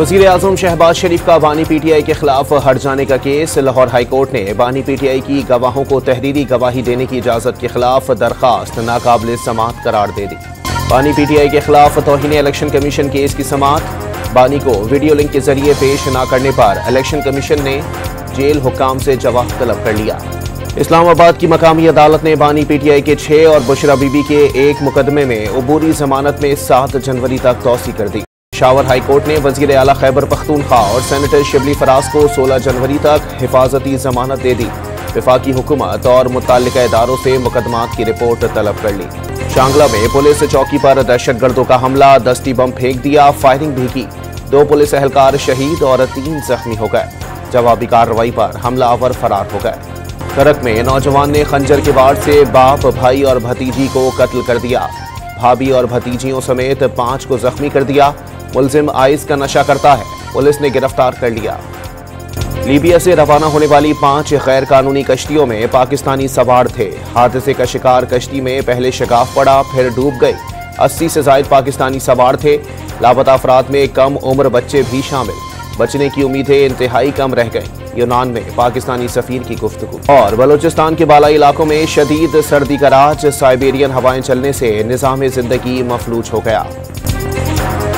वज़ीर आज़म शहबाज शरीफ का बानी पीटीआई के खिलाफ हट जाने का केस। लाहौर हाईकोर्ट ने बानी पीटीआई की गवाहों को तहरीरी गवाही देने की इजाजत के खिलाफ दरखास्त नाकाबिल समाअत करार दे दी। बानी पीटीआई के खिलाफ तौहीन इलेक्शन कमीशन केस की समाअत। बानी को वीडियो लिंक के जरिए पेश न करने पर इलेक्शन कमीशन ने जेल हुक्काम से जवाब तलब कर लिया। इस्लामाबाद की मकामी अदालत ने बानी पीटीआई के 6 और बुशरा बीबी के एक मुकदमे में अबूरी जमानत में 7 जनवरी तक तौसी कर दी। पेशावर हाई कोर्ट ने वजीर आला खैबर पख्तूनख्वा और सेनेटर शिबली फराज को 16 जनवरी तक हिफाजती जमानत दे दी। वफाकी हुकूमत और मुतल्लिका इदारों से मुकदमात की रिपोर्ट तलब कर ली। शांगला में पुलिस चौकी पर दहशतगर्दों का हमला, दस्ती बम फेंक दिया, फायरिंग भी की। 2 पुलिस एहलकार शहीद और 3 जख्मी हो गए। जवाबी कार्रवाई पर हमलावर फरार हो गए। करक में नौजवान ने खंजर के वार से बाप, भाई और भतीजी को कत्ल कर दिया। भाभी और भतीजियों समेत 5 को जख्मी कर दिया। मुलजिम आइस का नशा करता है, पुलिस ने गिरफ्तार कर लिया। लीबिया से रवाना होने वाली 5 गैर कानूनी कश्तियों में पाकिस्तानी सवार थे। हादसे का शिकार कश्ती में पहले शगाफ पड़ा, फिर डूब गई। 80 से ज्यादा पाकिस्तानी सवार थे। लापता अफराद में कम उम्र बच्चे भी शामिल। बचने की उम्मीदें इंतहाई कम रह गई। यूनान में पाकिस्तानी सफीर की गुफ्तगू। और बलोचिस्तान के बालाई इलाकों में शदीद सर्दी का राज, साइबेरियन हवाएं चलने से निज़ाम जिंदगी मफलूज हो गया।